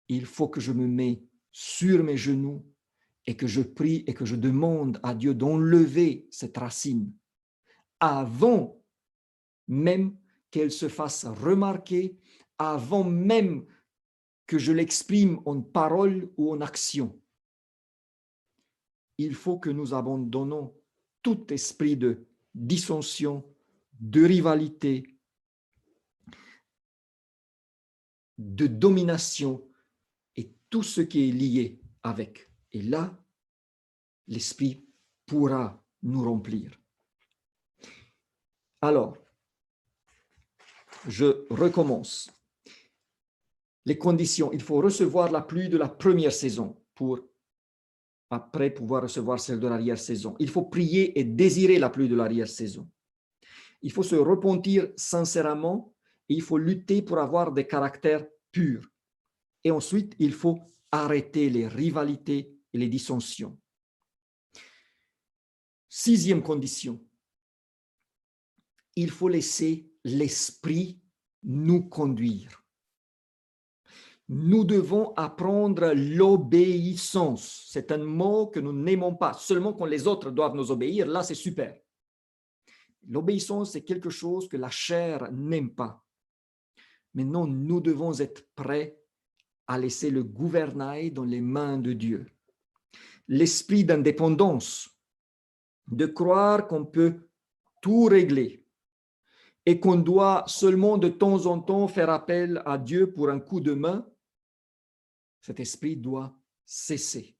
il faut que je me mette sur mes genoux et que je prie et que je demande à Dieu d'enlever cette racine avant même qu'elle se fasse remarquer, avant même que je l'exprime en parole ou en action. Il faut que nous abandonnons tout esprit de dissension, de rivalité, de domination et tout ce qui est lié avec. Et là, l'Esprit pourra nous remplir. Alors, je recommence. Les conditions, il faut recevoir la pluie de la première saison pour après pouvoir recevoir celle de l'arrière-saison. Il faut prier et désirer la pluie de l'arrière-saison. Il faut se repentir sincèrement et il faut lutter pour avoir des caractères purs. Et ensuite, il faut arrêter les rivalités et les dissensions. Sixième condition, il faut laisser l'Esprit nous conduire. nous devons apprendre l'obéissance. C'est un mot que nous n'aimons pas. Seulement quand les autres doivent nous obéir, là c'est super. L'obéissance, c'est quelque chose que la chair n'aime pas. Mais non, nous devons être prêts à laisser le gouvernail dans les mains de Dieu. L'esprit d'indépendance, de croire qu'on peut tout régler et qu'on doit seulement de temps en temps faire appel à Dieu pour un coup de main, cet esprit doit cesser.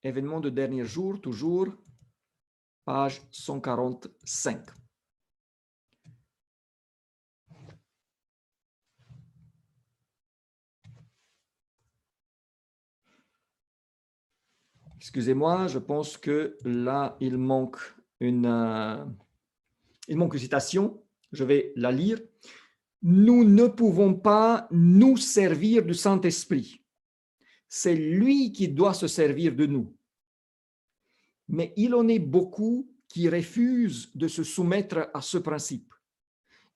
Événement de dernier jour, toujours, page 145. Excusez-moi, je pense que là, il manque une citation. Je vais la lire. Nous ne pouvons pas nous servir du Saint-Esprit. C'est lui qui doit se servir de nous. Mais il en est beaucoup qui refusent de se soumettre à ce principe.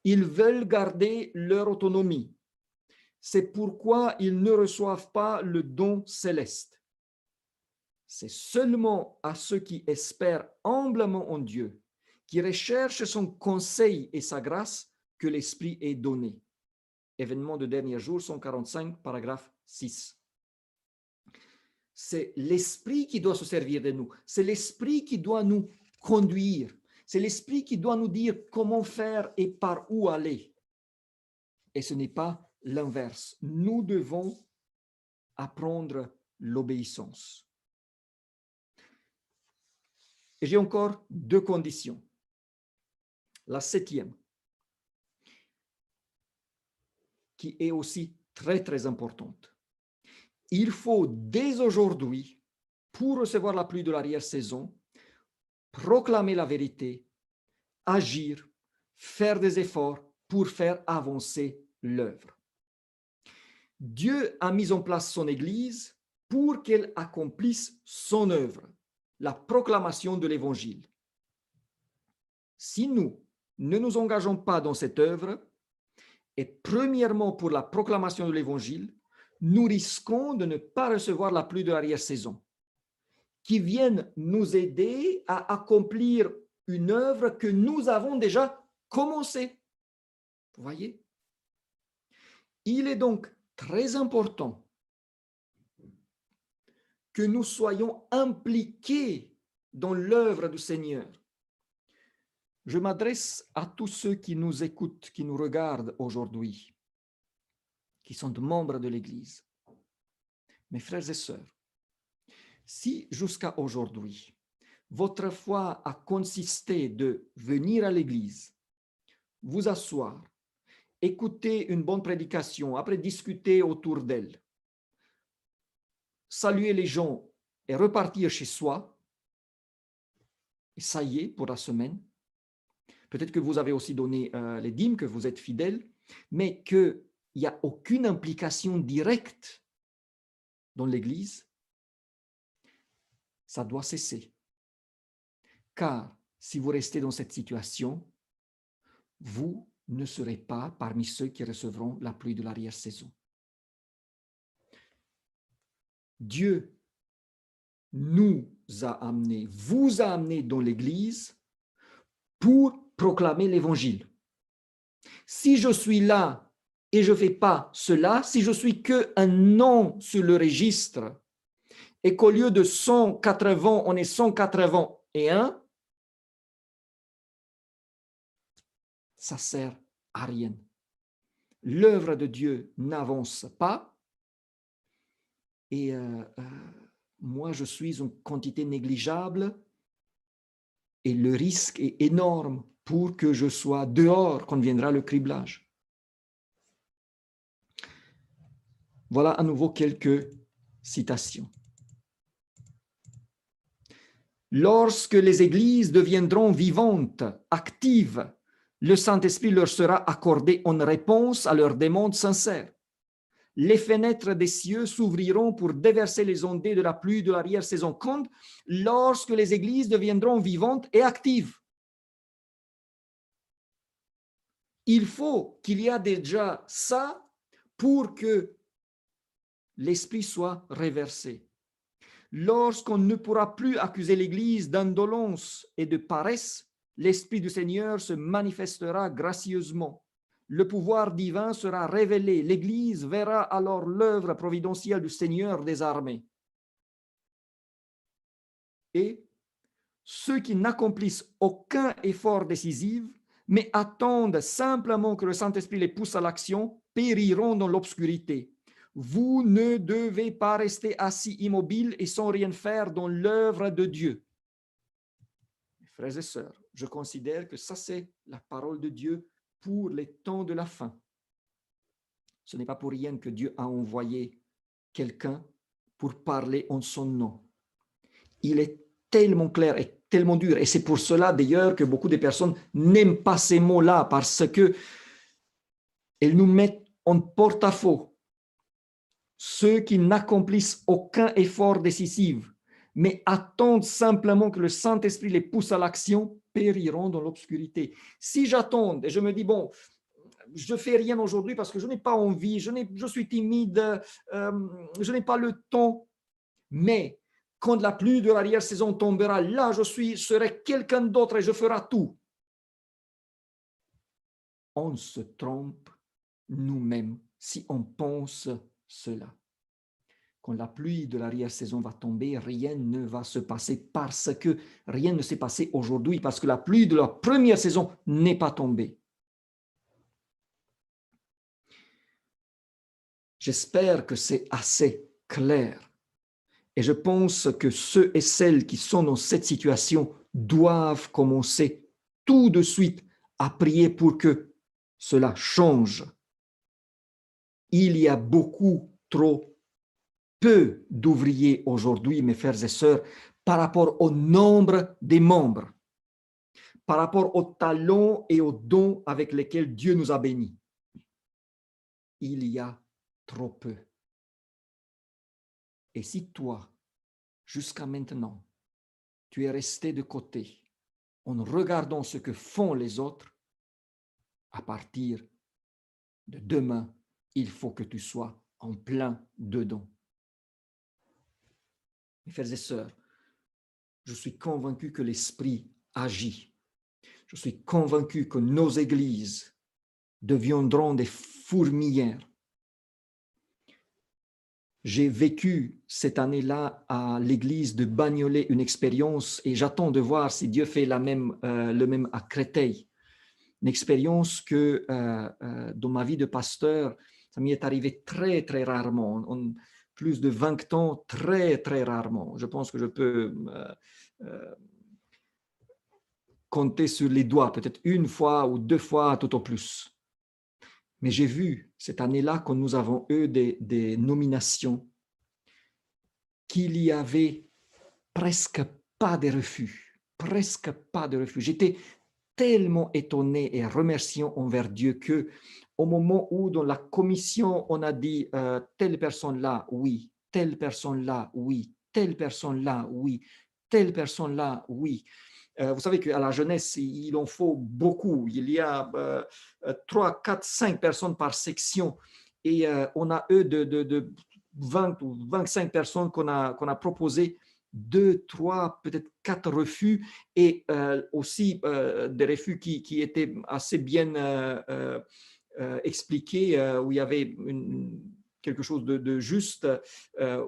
Ils veulent garder leur autonomie. C'est pourquoi ils ne reçoivent pas le don céleste. C'est seulement à ceux qui espèrent humblement en Dieu, qui recherchent son conseil et sa grâce, que l'Esprit est donné. Événement de dernier jour, 145, paragraphe 6. C'est l'Esprit qui doit se servir de nous. C'est l'Esprit qui doit nous conduire. C'est l'Esprit qui doit nous dire comment faire et par où aller. Et ce n'est pas l'inverse. Nous devons apprendre l'obéissance. Et j'ai encore deux conditions. La septième, qui est aussi très, très importante. Il faut dès aujourd'hui, pour recevoir la pluie de l'arrière-saison, proclamer la vérité, agir, faire des efforts pour faire avancer l'œuvre. Dieu a mis en place son Église pour qu'elle accomplisse son œuvre, la proclamation de l'Évangile. Si nous ne nous engageons pas dans cette œuvre, et premièrement pour la proclamation de l'Évangile, nous risquons de ne pas recevoir la pluie de l'arrière-saison, qui vienne nous aider à accomplir une œuvre que nous avons déjà commencée. Vous voyez? Il est donc très important que nous soyons impliqués dans l'œuvre du Seigneur. Je m'adresse à tous ceux qui nous écoutent, qui nous regardent aujourd'hui, qui sont membres de l'Église. Mes frères et sœurs, si jusqu'à aujourd'hui, votre foi a consisté de venir à l'Église, vous asseoir, écouter une bonne prédication, après discuter autour d'elle, saluer les gens et repartir chez soi, et ça y est pour la semaine. Peut-être que vous avez aussi donné les dîmes, que vous êtes fidèles, mais qu'il n'y a aucune implication directe dans l'Église, ça doit cesser. Car si vous restez dans cette situation, vous ne serez pas parmi ceux qui recevront la pluie de l'arrière-saison. Dieu nous a amenés, vous a amenés dans l'Église pour proclamer l'Évangile. Si je suis là et je ne fais pas cela, si je suis qu'un nom sur le registre et qu'au lieu de 180, on est 181, ça ne sert à rien. L'œuvre de Dieu n'avance pas et moi, je suis une quantité négligeable et le risque est énorme pour que je sois dehors quand viendra le criblage. Voilà à nouveau quelques citations. Lorsque les églises deviendront vivantes, actives, le Saint-Esprit leur sera accordé en réponse à leurs demandes sincères. Les fenêtres des cieux s'ouvriront pour déverser les ondées de la pluie de l'arrière-saison. Quand? Lorsque les églises deviendront vivantes et actives. il faut qu'il y ait déjà ça pour que l'esprit soit réversé. Lorsqu'on ne pourra plus accuser l'Église d'indolence et de paresse, l'Esprit du Seigneur se manifestera gracieusement. Le pouvoir divin sera révélé. L'Église verra alors l'œuvre providentielle du Seigneur des armées. Et ceux qui n'accomplissent aucun effort décisif, mais attendent simplement que le Saint-Esprit les pousse à l'action, périront dans l'obscurité. Vous ne devez pas rester assis immobile et sans rien faire dans l'œuvre de Dieu. Frères et sœurs, je considère que ça, c'est la parole de Dieu pour les temps de la fin. Ce n'est pas pour rien que Dieu a envoyé quelqu'un pour parler en son nom. Il est tellement clair et tellement dur. Et c'est pour cela, d'ailleurs, que beaucoup de personnes n'aiment pas ces mots-là parce que elles nous mettent en porte-à-faux. Ceux qui n'accomplissent aucun effort décisif, mais attendent simplement que le Saint-Esprit les pousse à l'action, périront dans l'obscurité. Si j'attends et je me dis, bon, je ne fais rien aujourd'hui parce que je n'ai pas envie, je suis timide, je n'ai pas le temps, mais quand la pluie de l'arrière-saison tombera, là je serai quelqu'un d'autre et je ferai tout. On se trompe nous-mêmes si on pense cela. Quand la pluie de l'arrière-saison va tomber, rien ne va se passer parce que rien ne s'est passé aujourd'hui, parce que la pluie de la première saison n'est pas tombée. J'espère que c'est assez clair. Et je pense que ceux et celles qui sont dans cette situation doivent commencer tout de suite à prier pour que cela change. Il y a beaucoup trop peu d'ouvriers aujourd'hui, mes frères et sœurs, par rapport au nombre des membres, par rapport aux talents et aux dons avec lesquels Dieu nous a bénis. Il y a trop peu. Et si toi, jusqu'à maintenant, tu es resté de côté en regardant ce que font les autres, à partir de demain, il faut que tu sois en plein dedans. Mes frères et sœurs, je suis convaincu que l'Esprit agit. Je suis convaincu que nos églises deviendront des fourmilières. J'ai vécu cette année-là à l'église de Bagnolet une expérience et j'attends de voir si Dieu fait le même à Créteil. Une expérience que dans ma vie de pasteur, ça m'y est arrivé très, très rarement. En plus de 20 ans, très, très rarement. Je pense que je peux compter sur les doigts, peut-être une fois ou deux fois tout au plus. Mais j'ai vu cette année-là, quand nous avons eu des nominations, qu'il y avait presque pas de refus, presque pas de refus. J'étais tellement étonné et remerciant envers Dieu que au moment où dans la commission, on a dit telle personne-là, oui, telle personne-là, oui, telle personne-là, oui, telle personne-là, oui. Vous savez qu'à la jeunesse, il en faut beaucoup. Il y a 3, 4, 5 personnes par section. Et on a eu de 20 ou 25 personnes qu'on a proposées, 2, 3, peut-être 4 refus et aussi des refus qui étaient assez bien expliqués, où il y avait quelque chose de juste,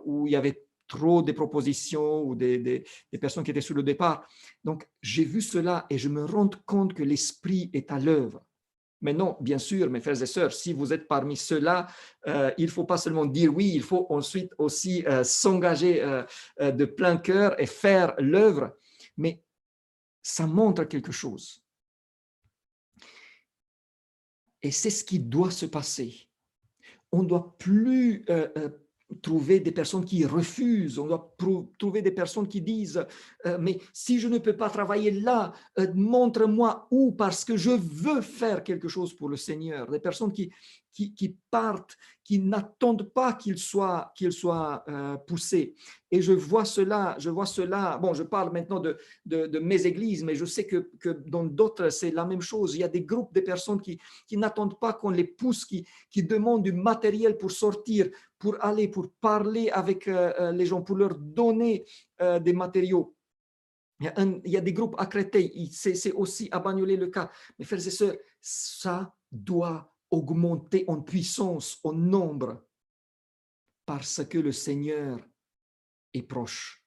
où il y avait trop de propositions ou des personnes qui étaient sur le départ. Donc, j'ai vu cela et je me rends compte que l'Esprit est à l'œuvre. Mais non, bien sûr, mes frères et sœurs, si vous êtes parmi ceux-là, il ne faut pas seulement dire oui, il faut ensuite aussi s'engager de plein cœur et faire l'œuvre. Mais ça montre quelque chose. Et c'est ce qui doit se passer. On ne doit plus trouver des personnes qui refusent, on doit trouver des personnes qui disent mais si je ne peux pas travailler là, montre-moi où, parce que je veux faire quelque chose pour le Seigneur. Des personnes qui partent, qui n'attendent pas qu'ils soient poussés. Et je vois cela, bon, je parle maintenant de mes églises, mais je sais que dans d'autres, c'est la même chose. Il y a des groupes de personnes qui n'attendent pas qu'on les pousse, qui demandent du matériel pour sortir, pour aller, pour parler avec les gens, pour leur donner des matériaux. Il y a des groupes à Créteil, c'est aussi à Bagnolet le cas. Mais frères et sœurs, ça doit augmenter en puissance, en nombre, parce que le Seigneur est proche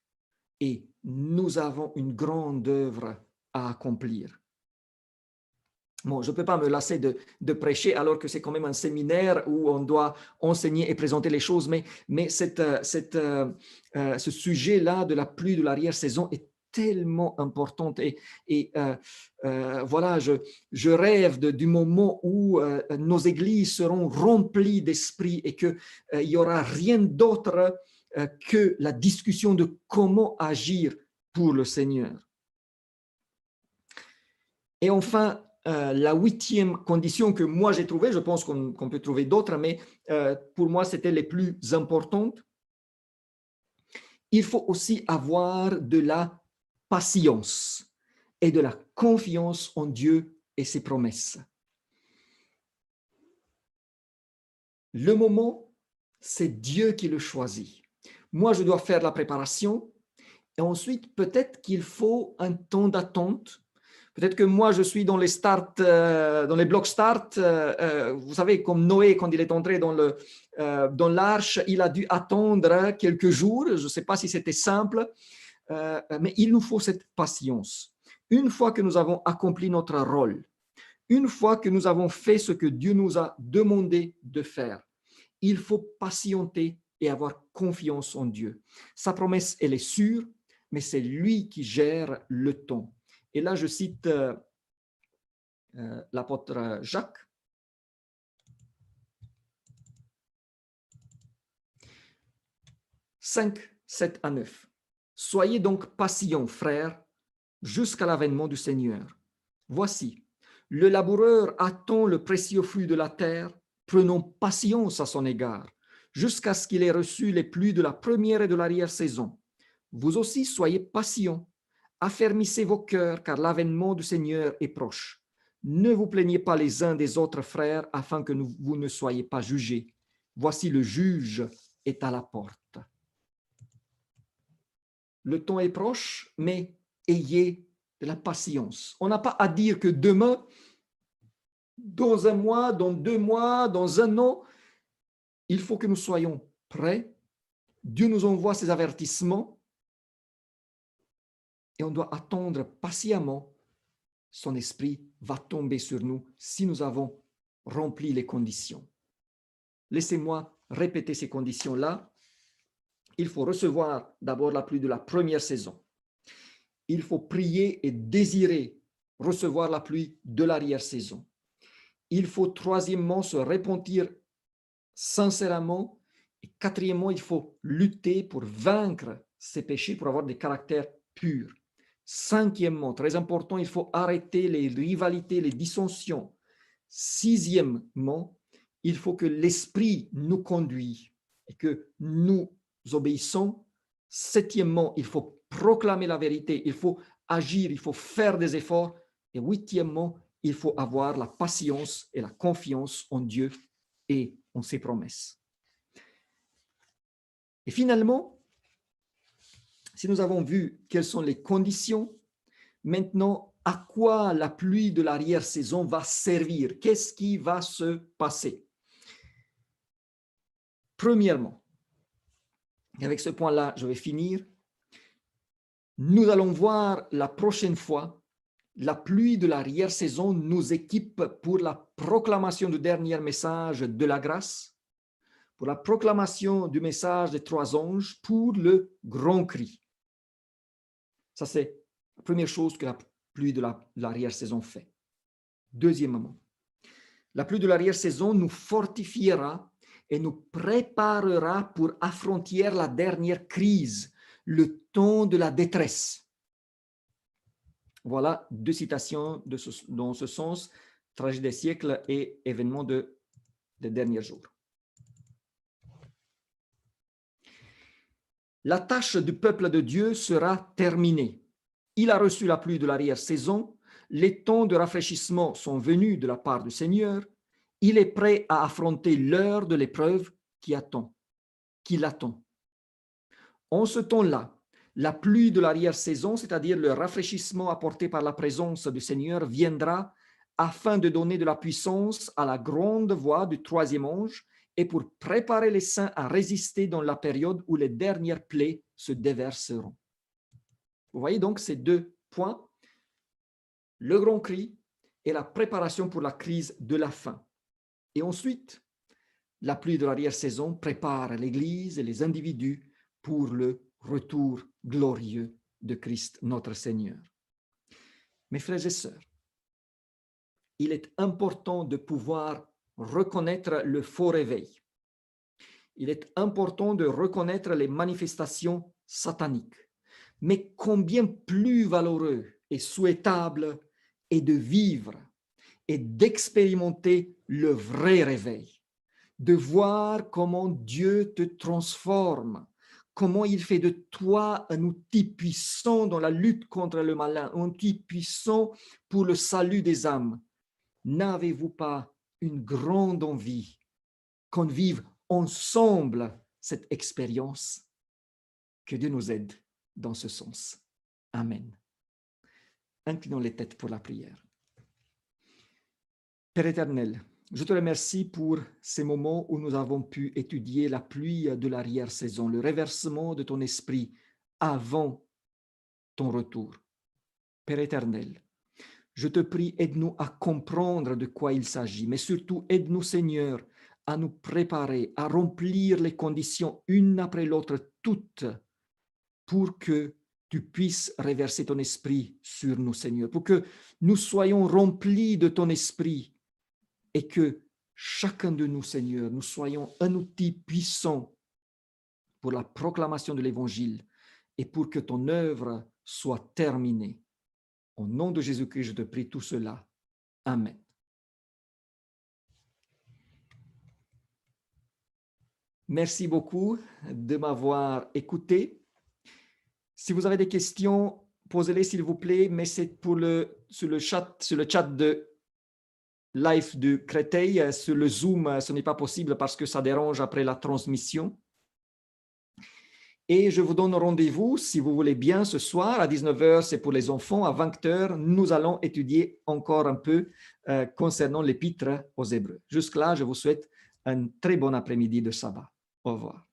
et nous avons une grande œuvre à accomplir. Bon, je ne peux pas me lasser de prêcher alors que c'est quand même un séminaire où on doit enseigner et présenter les choses, mais ce sujet-là de la pluie de l'arrière-saison est tellement importante et voilà, je rêve du moment où nos églises seront remplies d'esprit et qu'il n'y aura rien d'autre que la discussion de comment agir pour le Seigneur. Et enfin, la 8e condition que moi j'ai trouvée, je pense qu'on peut trouver d'autres, mais pour moi c'était les plus importantes. Il faut aussi avoir de la patience et de la confiance en Dieu et ses promesses. Le moment, c'est Dieu qui le choisit. Moi, je dois faire la préparation et ensuite, peut-être qu'il faut un temps d'attente. Peut-être que moi, je suis dans les blocs start. Vous savez, comme Noé, quand il est entré dans l'arche, il a dû attendre quelques jours. Je ne sais pas si c'était simple, mais il nous faut cette patience. Une fois que nous avons accompli notre rôle, une fois que nous avons fait ce que Dieu nous a demandé de faire, il faut patienter et avoir confiance en Dieu. Sa promesse, elle est sûre, mais c'est lui qui gère le temps. Et là, je cite l'apôtre Jacques. « 5, 7 à 9. Soyez donc patients, frères, jusqu'à l'avènement du Seigneur. Voici, le laboureur attend le précieux fruit de la terre, prenons patience à son égard, jusqu'à ce qu'il ait reçu les pluies de la première et de l'arrière-saison. Vous aussi, soyez patients, affermissez vos cœurs, car l'avènement du Seigneur est proche. Ne vous plaignez pas les uns des autres, frères, afin que vous ne soyez pas jugés. Voici, le juge est à la porte. » Le temps est proche, mais ayez de la patience. On n'a pas à dire que demain, dans un mois, dans 2 mois, dans un an, il faut que nous soyons prêts. Dieu nous envoie ses avertissements et on doit attendre patiemment. Son esprit va tomber sur nous si nous avons rempli les conditions. Laissez-moi répéter ces conditions-là. Il faut recevoir d'abord la pluie de la première saison. Il faut prier et désirer recevoir la pluie de l'arrière-saison. Il faut troisièmement se repentir sincèrement. Et quatrièmement, il faut lutter pour vaincre ses péchés, pour avoir des caractères purs. Cinquièmement, très important, il faut arrêter les rivalités, les dissensions. Sixièmement, il faut que l'esprit nous conduise et que nous obéissons. Septièmement, il faut proclamer la vérité, il faut agir, il faut faire des efforts. Et huitièmement, il faut avoir la patience et la confiance en Dieu et en ses promesses. Et finalement, si nous avons vu quelles sont les conditions, maintenant, à quoi la pluie de l'arrière-saison va servir? Qu'est-ce qui va se passer? Premièrement, et avec ce point-là, je vais finir, nous allons voir la prochaine fois, la pluie de l'arrière-saison nous équipe pour la proclamation du dernier message de la grâce, pour la proclamation du message des 3 anges, pour le grand cri. Ça, c'est la première chose que la pluie de l'arrière-saison fait. Deuxièmement, la pluie de l'arrière-saison nous fortifiera et nous préparera pour affronter la dernière crise, le temps de la détresse. Voilà deux citations dans ce sens, tragédie des siècles et événements des derniers jours. La tâche du peuple de Dieu sera terminée. Il a reçu la pluie de l'arrière-saison, les temps de rafraîchissement sont venus de la part du Seigneur, il est prêt à affronter l'heure de l'épreuve qui l'attend. En ce temps-là, la pluie de l'arrière-saison, c'est-à-dire le rafraîchissement apporté par la présence du Seigneur, viendra afin de donner de la puissance à la grande voix du troisième ange et pour préparer les saints à résister dans la période où les dernières plaies se déverseront. Vous voyez donc ces deux points, le grand cri et la préparation pour la crise de la fin. Et ensuite, la pluie de l'arrière-saison prépare l'Église et les individus pour le retour glorieux de Christ notre Seigneur. Mes frères et sœurs, il est important de pouvoir reconnaître le faux réveil. Il est important de reconnaître les manifestations sataniques. Mais combien plus valeureux et souhaitable est de vivre et d'expérimenter le vrai réveil, de voir comment Dieu te transforme, comment il fait de toi un outil puissant dans la lutte contre le malin, un outil puissant pour le salut des âmes. N'avez-vous pas une grande envie qu'on vive ensemble cette expérience? Que Dieu nous aide dans ce sens. Amen. Inclinons les têtes pour la prière. Père éternel, je te remercie pour ces moments où nous avons pu étudier la pluie de l'arrière-saison, le réversement de ton esprit avant ton retour. Père éternel, je te prie, aide-nous à comprendre de quoi il s'agit, mais surtout aide-nous, Seigneur, à nous préparer, à remplir les conditions une après l'autre, toutes, pour que tu puisses reverser ton esprit sur nous, Seigneur, pour que nous soyons remplis de ton esprit et que chacun de nous, Seigneur, nous soyons un outil puissant pour la proclamation de l'Évangile et pour que ton œuvre soit terminée. Au nom de Jésus-Christ, je te prie tout cela. Amen. Merci beaucoup de m'avoir écouté. Si vous avez des questions, posez-les s'il vous plaît, mais c'est sur le chat de live du Créteil. Sur le Zoom, ce n'est pas possible parce que ça dérange après la transmission. Et je vous donne rendez-vous, si vous voulez bien, ce soir à 19h, c'est pour les enfants. À 20h, nous allons étudier encore un peu concernant l'épître aux Hébreux. Jusque-là, je vous souhaite un très bon après-midi de sabbat. Au revoir.